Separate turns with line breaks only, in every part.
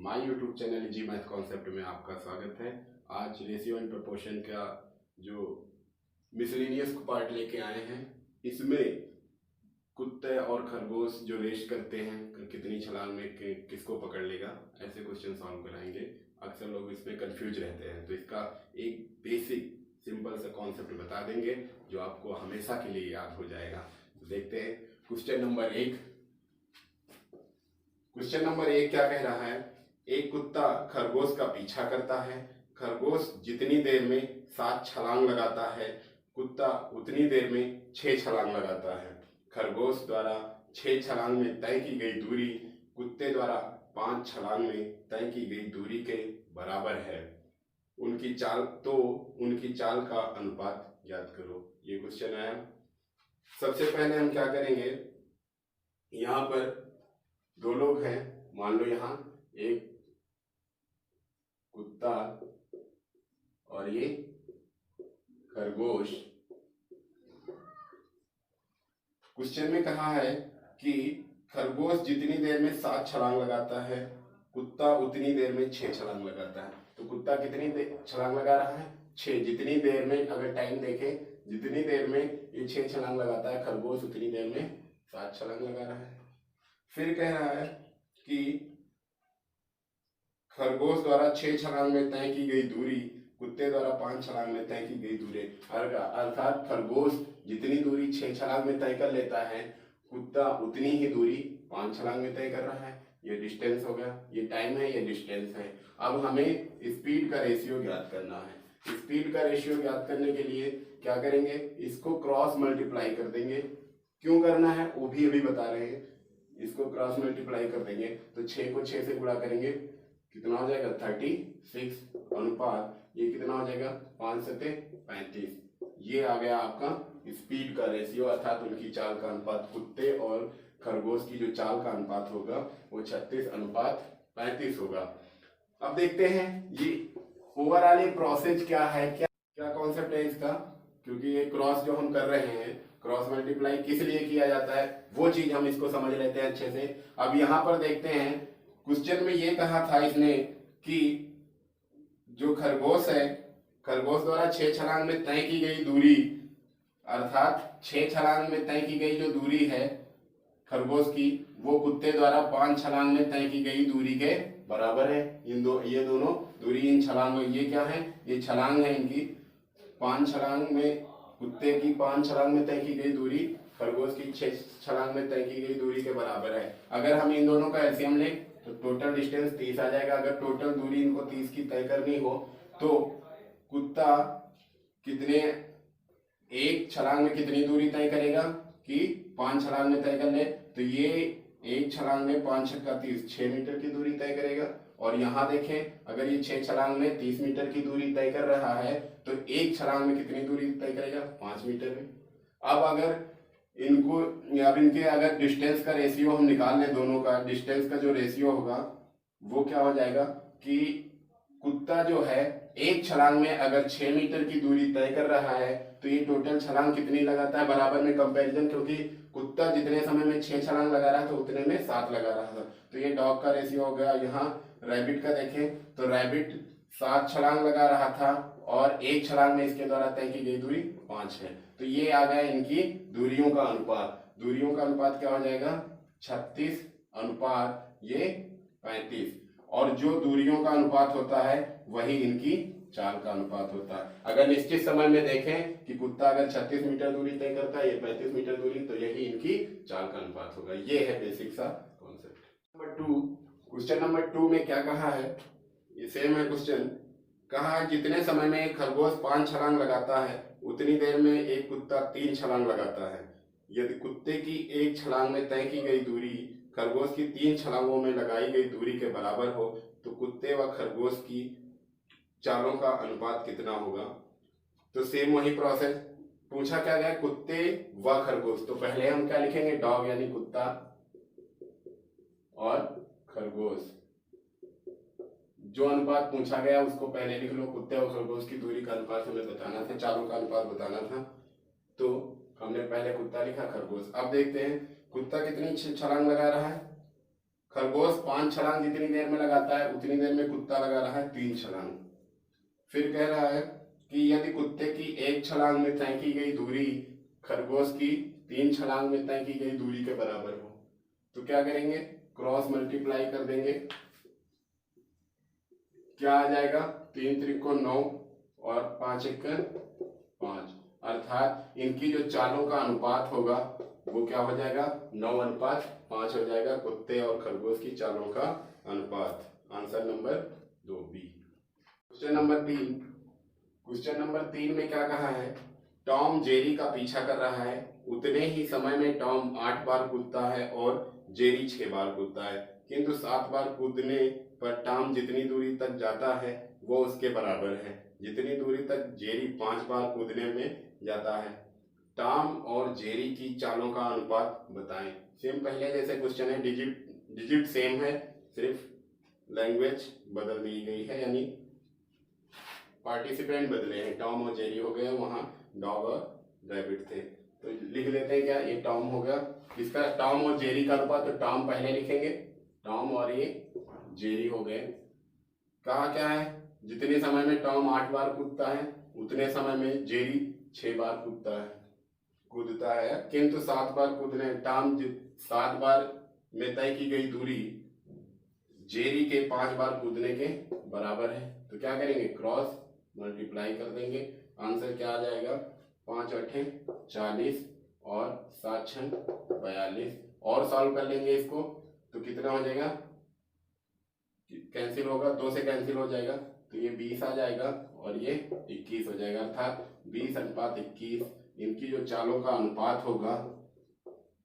My YouTube channel G math concept में आपका स्वागत है। आज रेशियो एंड प्रोपोर्शन का जो मिसलेनियस पार्ट लेके आए हैं, इसमें कुत्ते और खरगोश जो रेस करते हैं, कितनी छलांग में किसको पकड़ लेगा, ऐसे क्वेश्चन सॉल्व कराएंगे। अक्सर लोग इसमें कंफ्यूज रहते हैं, तो इसका एक बेसिक सिंपल सा कॉन्सेप्ट बता देंगे जो आपको हमेशा के लिए याद हो जाएगा। तो देखते हैं क्वेश्चन नंबर 1। क्वेश्चन नंबर 1 क्या कह रहा है? एक कुत्ता खरगोश का पीछा करता है। खरगोश जितनी देर में 7 छलांग लगाता है, कुत्ता उतनी देर में 6 छलांग लगाता है। खरगोश द्वारा 6 छलांग में तय की गई दूरी कुत्ते द्वारा 5 छलांग में तय की गई दूरी के बराबर है। उनकी चाल का अनुपात ज्ञात करो। ये क्वेश्चन आया। सबसे पहले हम क्या करेंगे, यहाँ पर दो लोग हैं, मान लो यहाँ एक कुत्ता और ये खरगोश। क्वेश्चन में कहा है कि खरगोश जितनी देर में 7 छलांग लगाता है, कुत्ता उतनी देर में 6 छलांग लगाता है। तो कुत्ता कितनी देर छलांग लगा रहा है? 6। जितनी देर में, अगर टाइम देखें, जितनी देर में ये 6 छलांग लगाता है, खरगोश उतनी देर में 7 छलांग लगा रहा है। फिर कह रहा है कि खरगोश द्वारा 6 छलांग में तय की गई दूरी कुत्ते द्वारा 5 छलांग में तय की गई दूरी, अर्थात खरगोश जितनी दूरी 6 छलांग में तय कर लेता है, कुत्ता उतनी ही दूरी 5 छलांग में तय कर रहा है। ये डिस्टेंस हो गया, ये टाइम है, ये डिस्टेंस है। अब हमें स्पीड का रेशियो ज्ञात करना है। स्पीड का रेशियो ज्ञात करने के लिए क्या करेंगे, इसको क्रॉस मल्टीप्लाई कर देंगे। क्यों करना है वो भी अभी बता रहे हैं। इसको क्रॉस मल्टीप्लाई कर देंगे तो 6 को 6 से गुणा करेंगे, कितना हो जाएगा? 36 अनुपात ये कितना हो जाएगा? 5 सते 35। ये आ गया आपका स्पीड का रेशियो, अर्थात उनकी चाल का अनुपात। कुत्ते और खरगोश की जो चाल का अनुपात होगा वो 36 अनुपात 35 होगा। अब देखते हैं ये ओवरऑल ये प्रोसेस क्या है, क्या कॉन्सेप्ट है इसका। क्योंकि ये क्रॉस जो हम कर रहे हैं, क्रॉस मल्टीप्लाई किस लिए किया जाता है, वो चीज हम इसको समझ लेते हैं अच्छे से। अब यहाँ पर देखते हैं, क्वेश्चन में ये कहा था इसने कि जो खरगोश है, खरगोश द्वारा 6 छलांग में तय की गई दूरी, अर्थात 6 छलांग में तय की गई जो दूरी है खरगोश की, वो कुत्ते द्वारा 5 छलांग में तय की गई दूरी के बराबर है। ये दोनों दूरी, इन छलांग, ये क्या है? ये छलांग है इनकी। 5 छलांग में कुत्ते की 5 छलांग में तय की गई दूरी खरगोश की 6 छलांग में तय की गई दूरी के बराबर है। अगर हम इन दोनों का एलसीएम लें तो टोटल डिस्टेंस 30 आ जाएगा। अगर टोटल दूरी इनको 30 की तय करनी हो तो कुत्ता कितने, एक छलांग में कितनी दूरी तय करेगा कि 5 छलांग में तय कर ले, तो ये एक छलांग में 5 छक्का 30, 6 मीटर की दूरी तय करेगा। और यहाँ देखें, अगर ये 6 छलांग में 30 मीटर की दूरी तय कर रहा है तो एक छलांग में कितनी दूरी तय करेगा? 5 मीटर में। अब अगर इनके अगर डिस्टेंस का रेशियो हम निकाल लें, दोनों का डिस्टेंस का जो रेशियो होगा वो क्या हो जाएगा कि कुत्ता जो है एक छलांग में अगर 6 मीटर की दूरी तय कर रहा है तो ये टोटल छलांग कितनी लगाता है बराबर में कंपैरिजन, क्योंकि कुत्ता जितने समय में 6 छलांग लगा रहा था उतने में 7 लगा रहा था। तो ये डॉग का रेशियो हो गया। यहाँ रैबिट का देखें तो रैबिट 7 छलांग लगा रहा था और एक छलांग में इसके द्वारा तय की गई दूरी 5 है। तो ये आ गया इनकी दूरियों का अनुपात। दूरियों का अनुपात क्या हो जाएगा? 36 अनुपात ये 35। और जो दूरियों का अनुपात होता है वही इनकी चाल का अनुपात होता है। अगर निश्चित समय में देखें कि कुत्ता अगर 36 मीटर दूरी तय करता है, ये 35 मीटर दूरी, तो यही इनकी चाल का अनुपात होगा। ये है बेसिक सा कॉन्सेप्ट। नंबर 2, क्वेश्चन नंबर 2 में क्या कहा है, ये सेम है क्वेश्चन। कहा है जितने समय में एक खरगोश 5 छलांग लगाता है उतनी देर में एक कुत्ता 3 छलांग लगाता है। यदि कुत्ते की एक छलांग में तय की गई दूरी खरगोश की 3 छलांगों में लगाई गई दूरी के बराबर हो तो कुत्ते व खरगोश की चालों का अनुपात कितना होगा। तो सेम वही प्रोसेस पूछा क्या गया, कुत्ते व खरगोश। तो पहले हम क्या लिखेंगे, डॉग यानी कुत्ता और खरगोश। जो अनुपात पूछा गया उसको पहले लिख लो। कुत्ते और खरगोश की दूरी का अनुपात हमें बताना था, चालों का अनुपात बताना था, तो हमने पहले कुत्ता लिखा, खरगोश। अब देखते हैं कुत्ता कितनी छलांग लगा रहा है। खरगोश 5 छलांग जितनी देर में लगाता है उतनी देर में कुत्ता लगा रहा है 3 छलांग। फिर कह रहा है कि यदि कुत्ते की 1 छलांग में तय की गई दूरी खरगोश की 3 छलांग में तय की गई दूरी के बराबर हो, तो क्या करेंगे, क्रॉस मल्टीप्लाई कर देंगे। क्या आ जाएगा, 3 त्रिकोण 9 और 5 एकड़ 5, अर्थात इनकी जो चालों का अनुपात होगा वो क्या हो जाएगा, 9:5 हो जाएगा, कुत्ते और खरगोश की चालों का अनुपात। Answer number 2 B. Question number 3 में क्या कहा है, टॉम जेरी का पीछा कर रहा है, उतने ही समय में टॉम 8 बार कूदता है और जेरी 6 बार कूदता है, किंतु 7 बार कूदने पर टॉम जितनी दूरी तक जाता है वो उसके बराबर है जितनी दूरी तक जेरी 5 बार कूदने में जाता है। टॉम और जेरी की चालों का अनुपात बताएं। सेम पहले जैसे क्वेश्चन है, डिजिट सेम है, सिर्फ लैंग्वेज बदल दी गई है, यानी पार्टिसिपेंट बदले हैं। टॉम और जेरी हो गए, वहां डॉग और रैबिट थे। तो लिख लेते हैं क्या, ये टॉम हो गया, इसका टॉम और जेरी का अनुपात, तो टॉम पहले लिखेंगे, टॉम और ये जेरी हो गए। कहा क्या है, जितने समय में टॉम 8 बार कूदता है उतने समय में जेरी 6 बार कूदता है, किंतु 7 बार कूदने टॉम 7 बार में तय की गई दूरी जेरी के 5 बार कूदने के बराबर है। तो क्या करेंगे, क्रॉस मल्टीप्लाई कर देंगे। आंसर क्या आ जाएगा, 5 8 40 और 7 6 42। और सॉल्व कर लेंगे इसको, तो कितना हो जाएगा, कैंसिल होगा, 2 से कैंसिल हो जाएगा, तो ये 20 आ जाएगा और ये 21 हो जाएगा, अर्थात 20:21 इनकी जो चालों का अनुपात होगा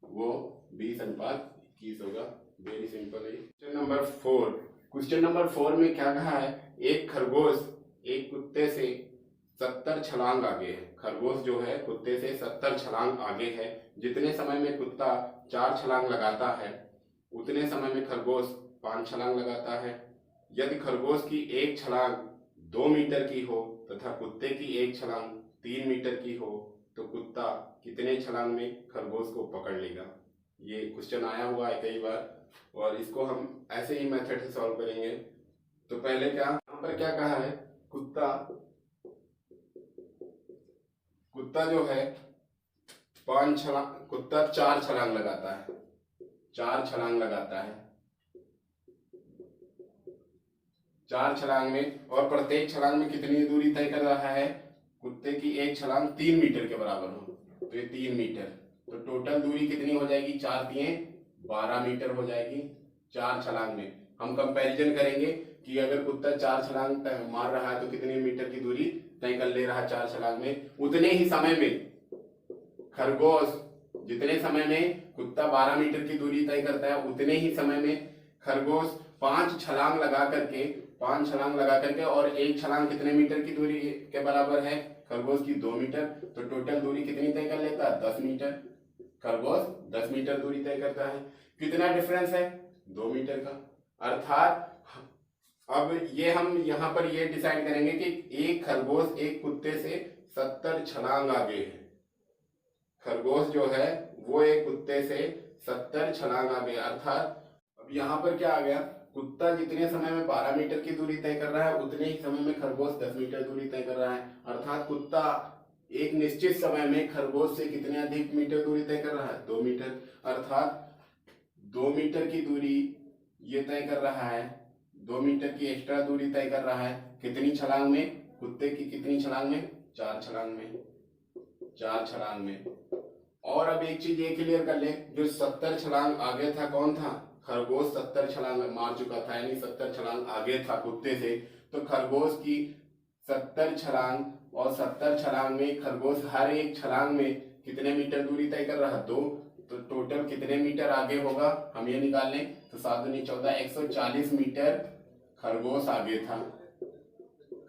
वो 20:21 होगा। वेरी सिंपल है। क्वेश्चन नंबर 4 में क्या कहा है, एक खरगोश एक कुत्ते से 70 छलांग आगे है। खरगोश जो है कुत्ते से 70 छलांग आगे है, जितने समय में कुत्ता 4 छलांग लगाता है उतने समय में खरगोश 5 छलांग लगाता है। यदि खरगोश की 1 छलांग 2 मीटर की हो तथा कुत्ते की 1 छलांग 3 मीटर की हो तो कुत्ता कितने छलांग में खरगोश को पकड़ लेगा। ये क्वेश्चन आया हुआ है कई बार, और इसको हम ऐसे ही मेथड से सॉल्व करेंगे। तो पहले क्या, यहाँ पर क्या कहा है, कुत्ता जो है 5 छलांग, कुत्ता 4 छलांग लगाता है, 4 छलांग लगाता है, 4 छलांग में, और प्रत्येक छलांग में कितनी दूरी तय कर रहा है, कुत्ते की 1 छलांग 3 मीटर के बराबर हो, तो ये 3 मीटर, तो टोटल दूरी कितनी हो जाएगी, 4 3 12 मीटर हो जाएगी 4 छलांग में। हम कंपैरिजन करेंगे कि अगर कुत्ता 4 छलांग मार रहा है तो कितने मीटर की दूरी तय कर ले रहा है 4 छलांग में। उतने ही समय में खरगोश, जितने समय में कुत्ता 12 मीटर की दूरी तय करता है उतने ही समय में खरगोश 5 छलांग लगा करके और 1 छलांग कितने मीटर की दूरी के बराबर है, खरगोश की 2 मीटर, तो टोटल दूरी कितनी तय कर लेता है, 10 मीटर। खरगोश 10 मीटर दूरी तय करता है। कितना डिफरेंस है, 2 मीटर का। अर्थात अब ये हम यहाँ पर ये डिसाइड करेंगे कि एक खरगोश एक कुत्ते से 70 छलांग आगे है। खरगोश जो है वो एक कुत्ते से 70 छलांग आगे, अर्थात अब यहाँ पर क्या आ गया, कुत्ता जितने समय में 12 मीटर की दूरी तय कर रहा है उतने ही समय में खरगोश 10 मीटर दूरी तय कर रहा है। अर्थात कुत्ता एक निश्चित समय में खरगोश से कितने अधिक मीटर दूरी तय कर रहा है, 2 मीटर, अर्थात 2 मीटर की दूरी ये तय कर रहा है, 2 मीटर की एक्स्ट्रा दूरी तय कर रहा है, कितनी छलांग में, कुत्ते की कितनी छलांग में, 4 छलांग में। और अब एक चीज ये क्लियर कर ले, जो 70 छलांग आगे था कौन था, खरगोश 70 छलांग मार चुका था, यानी 70 छलांग आगे था कुत्ते से, तो खरगोश की 70 छलांग और 70 छलांग में खरगोश हर एक छलांग में कितने मीटर दूरी तय कर रहा है, 2, तो टोटल कितने मीटर आगे होगा हम ये निकाल लें, तो 7 दूनी 14, 140 मीटर खरगोश आगे था।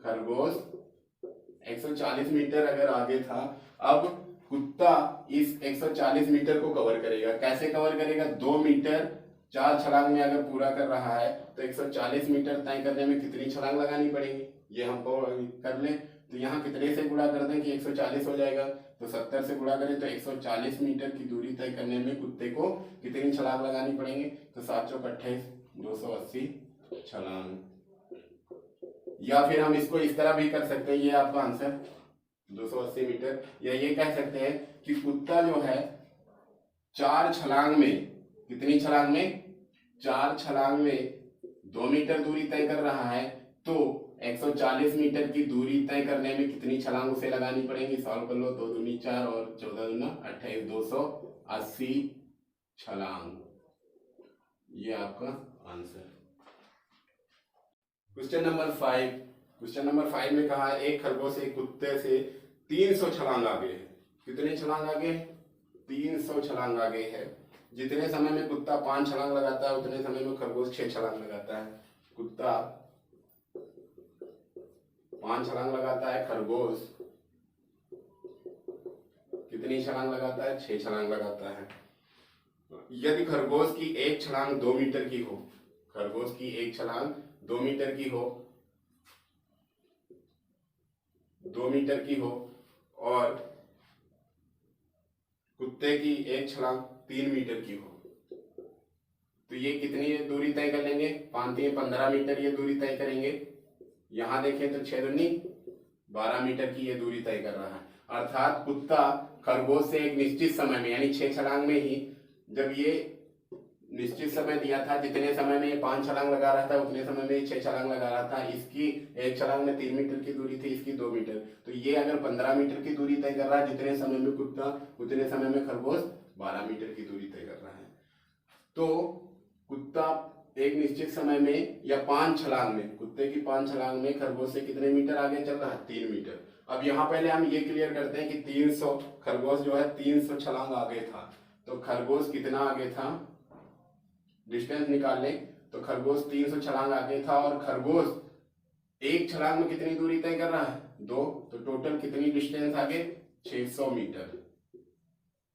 खरगोश 140 मीटर अगर आगे था, अब कुत्ता इस 140 मीटर को कवर करेगा। कैसे कवर करेगा, 2 मीटर 4 छलांग में अगर पूरा कर रहा है तो 140 मीटर तय करने में कितनी छलांग लगानी पड़ेगी, ये हमको कर लें, तो यहाँ कितने से गुणा कर दें कि 140 हो जाएगा, तो 70 से गुणा करें तो 140 मीटर की दूरी तय करने में कुत्ते को कितनी छलांग लगानी पड़ेंगे, तो 7 चौक 28, 280 छलांग। या फिर हम इसको इस तरह भी कर सकते हैं, ये आपका आंसर 280 मीटर। या ये कह सकते हैं कि कुत्ता जो है 4 छलांग में, कितनी छलांग में, 4 छलांग में 2 मीटर दूरी तय कर रहा है, तो 140 मीटर की दूरी तय करने में कितनी छलांग उसे लगानी पड़ेगी। सॉल्व कर लो, 2 दूनी 4 और 14 दूना 28, 280 छलांग। ये आपका answer. Question number 5। Question number 5 में कहा है एक खरगोश एक कुत्ते से 300 छलांग आगे है। कितने छलांग आगे, 300 छलांग आगे है। जितने समय में कुत्ता 5 छलांग लगाता है उतने समय में खरगोश 6 छलांग लगाता है। कुत्ता 5 छलांग लगाता है, खरगोश कितनी छलांग लगाता है, 6 छलांग लगाता है। यदि खरगोश की एक छलांग 2 मीटर की हो, खरगोश की एक छलांग 2 मीटर की हो, 2 मीटर की हो, और कुत्ते की एक छलांग 3 मीटर की हो, तो ये कितनी दूरी तय कर लेंगे, 15 मीटर ये दूरी तय करेंगे। यहां देखें तो 6 दूनी 12 मीटर की ये दूरी तय कर रहा है। अर्थात कुत्ता खरगोश से एक निश्चित समय में, यानी 6 छलांग में ही, जब ये निश्चित समय दिया था, जितने समय में ये 5 छलांग लगा रहा था उतने समय में ये 6 छलांग लगा रहा था। इसकी एक छलांग में 3 मीटर की दूरी थी, इसकी 2 मीटर, तो ये अगर 15 मीटर की दूरी तय कर रहा है जितने समय में कुत्ता, उतने समय में खरगोश 12 मीटर की दूरी तय कर रहा है। तो कुत्ता एक निश्चित समय में या 5 छलांग में, कुत्ते की 5 छलांग में खरगोश से कितने मीटर आगे चल रहा है, 3 मीटर। अब यहाँ पहले हम ये क्लियर करते हैं कि 300, खरगोश जो है 300 छलांग आगे था, तो खरगोश कितना आगे था, डिस्टेंस निकाल लें तो खरगोश 300 छलांग आगे था, और खरगोश एक छलांग में कितनी दूरी तय कर रहा है, 2, तो टोटल कितनी डिस्टेंस आगे, 600 मीटर।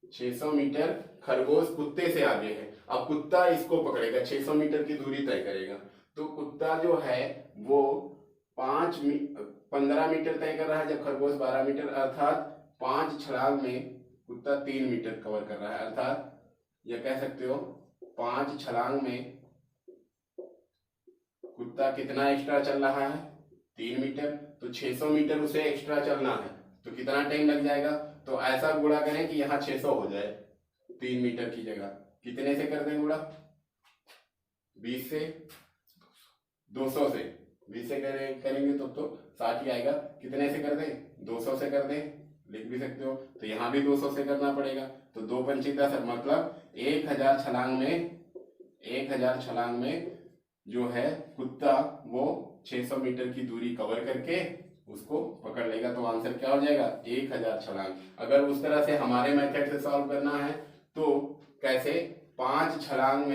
600 मीटर खरगोश कुत्ते से आगे है। अब कुत्ता इसको पकड़ेगा, 600 मीटर की दूरी तय करेगा, तो कुत्ता जो है वो 15 मीटर तय कर रहा है, जब खरगोश 12 मीटर, अर्थात 5 छलांग में कुत्ता 3 मीटर कवर कर रहा है। अर्थात यह कह सकते हो 5 छलांग में कुत्ता कितना एक्स्ट्रा चल रहा है, 3 मीटर, तो 600 मीटर उसे एक्स्ट्रा चलना है, तो कितना टाइम लग जाएगा, तो ऐसा गुणा करें कि यहाँ 600 हो जाए 3 मीटर की जगह। कितने से कर दें गुणा, 20 से, 200 से, 20 से करेंगे तो 60 ही आएगा। कितने से कर दें, 200 से कर दें, लिख भी सकते हो, तो यहाँ भी 200 से करना पड़ेगा, तो 2 पंचे 10, मतलब 1000 छलांग में, 1000 छलांग में जो है कुत्ता वो 600 मीटर की दूरी कवर करके उसको पकड़ लेगा। तो आंसर क्या हो जाएगा, 1000 छलांग। अगर उस तरह से हमारे मेथड से सॉल्व करना है तो कैसे, 5 छलांग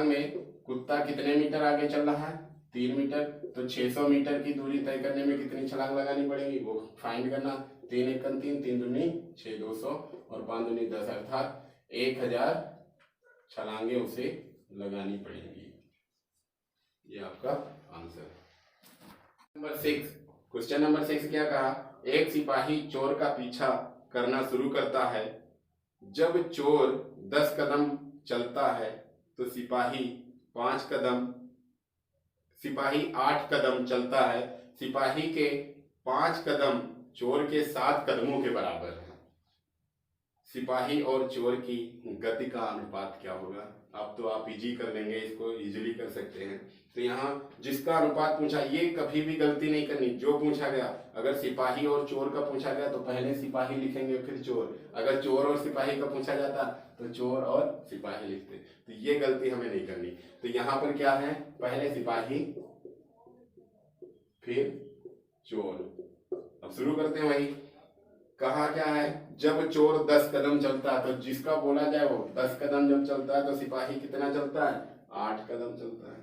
में कुत्ता कितने मीटर आगे चल रहा है, 3 मीटर, तो 600 मीटर की दूरी तय करने में कितनी छलांग लगानी पड़ेगी वो फाइंड करना। 3 एकम 3, 3 दूनी 6, 200 और 5 दूनी 10, अर्थात 1000 छलांगे उसे लगानी पड़ेंगी। ये आपका आंसर। नंबर 6, क्वेश्चन नंबर 6 क्या कहा, एक सिपाही चोर का पीछा करना शुरू करता है। जब चोर 10 कदम चलता है तो सिपाही 8 कदम चलता है। सिपाही के 5 कदम चोर के 7 कदमों के बराबर है। सिपाही और चोर की गति का अनुपात क्या होगा। अब तो आप इजी कर लेंगे, इसको इजीली कर सकते हैं। तो यहाँ जिसका अनुपात पूछा, ये कभी भी गलती नहीं करनी, जो पूछा गया, अगर सिपाही और चोर का पूछा गया तो पहले सिपाही लिखेंगे फिर चोर, अगर चोर और सिपाही का पूछा जाता तो चोर और सिपाही लिखते, तो ये गलती हमें नहीं करनी। तो यहाँ पर क्या है, पहले सिपाही फिर चोर। अब शुरू करते हैं वही, कहा क्या है, जब चोर 10 कदम चलता है, तो जिसका बोला जाए वो 10 कदम जब चलता है तो सिपाही कितना चलता है, 8 कदम चलता है।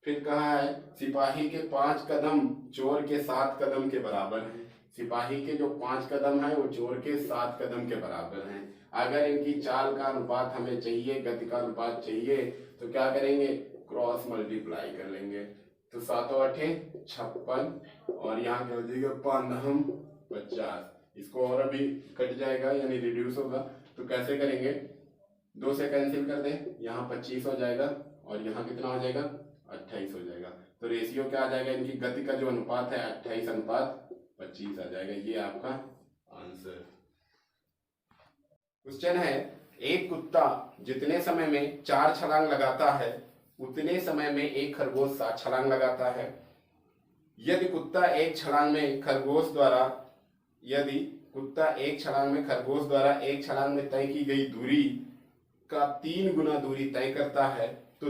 फिर कहा है सिपाही के 5 कदम चोर के 7 कदम के बराबर है। सिपाही के जो 5 कदम है वो चोर के 7 कदम के बराबर हैं। अगर इनकी चाल का अनुपात हमें चाहिए, गति का अनुपात चाहिए, तो क्या करेंगे, क्रॉस मल्टीप्लाई कर लेंगे। तो 7 और 8 56 और यहाँ क्या हो जाएगा 5 50। इसको और अभी कट जाएगा यानी रिड्यूस होगा। तो कैसे करेंगे, 2 से कैंसिल कर दें, यहाँ 25 हो जाएगा और यहाँ कितना हो जाएगा 28 हो जाएगा। तो रेशियो क्या आ जाएगा, इनकी गति का जो अनुपात है 28:25 आ जाएगा। ये आपका आंसर। क्वेश्चन है, एक कुत्ता जितने समय में 4 छलांग लगाता है उतने समय में एक खरगोश 7 छलांग लगाता है। यदि कुत्ता एक छलांग में खरगोश द्वारा एक छलांग में तय की गई दूरी का 3 गुना दूरी तय करता है तो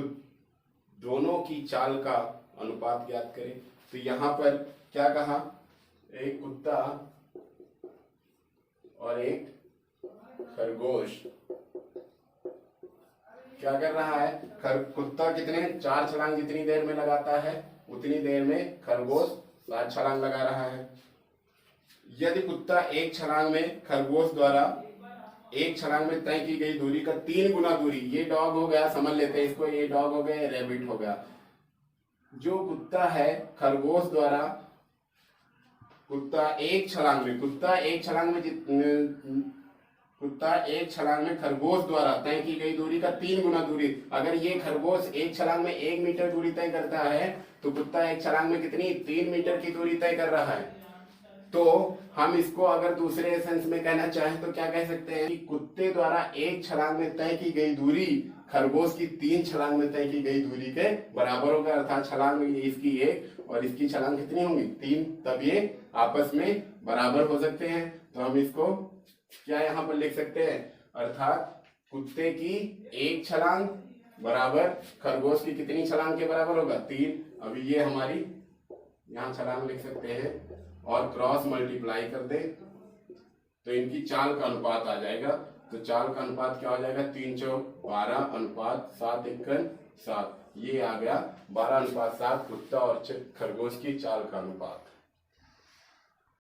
दोनों की चाल का अनुपात ज्ञात करें। तो यहाँ पर क्या कहा, एक कुत्ता और एक खरगोश क्या कर रहा है, कुत्ता कितने 4 छलांग जितनी देर में लगाता है उतनी देर में खरगोश 7 छलांग लगा रहा है। यदि कुत्ता एक छलांग में खरगोश द्वारा एक छलांग में तय की गई दूरी का 3 गुना दूरी, ये डॉग हो गया, समझ लेते हैं इसको, ये डॉग हो गया, रैबिट हो गया। जो कुत्ता है खरगोश द्वारा कुत्ता एक छलांग में खरगोश द्वारा तय की गई दूरी का 3 गुना दूरी। अगर ये खरगोश एक छलांग में 1 मीटर दूरी तय करता है तो कुत्ता एक छलांग में कितनी 3 मीटर की दूरी तय कर रहा है। तो हम इसको अगर दूसरे सेंस में कहना चाहें तो क्या कह सकते हैं कि कुत्ते द्वारा एक छलांग में तय की गई दूरी खरगोश की 3 छलांग में तय की गई दूरी के बराबर होगा। अर्थात छलांग इसकी 1 और इसकी छलांग कितनी होंगी 3, तब ये आपस में बराबर हो सकते हैं। तो हम इसको क्या यहाँ पर लिख सकते हैं, अर्थात कुत्ते की 1 छलांग बराबर खरगोश की कितनी छलांग के बराबर होगा 3। अभी ये हमारी यहाँ छलांग लिख सकते हैं और क्रॉस मल्टीप्लाई कर दे तो इनकी चाल का अनुपात आ जाएगा। तो चाल का अनुपात क्या हो जाएगा 3 चौक 12 अनुपात 7 एकन 7। ये आ गया 12:7 कुत्ता और खरगोश की चाल का अनुपात।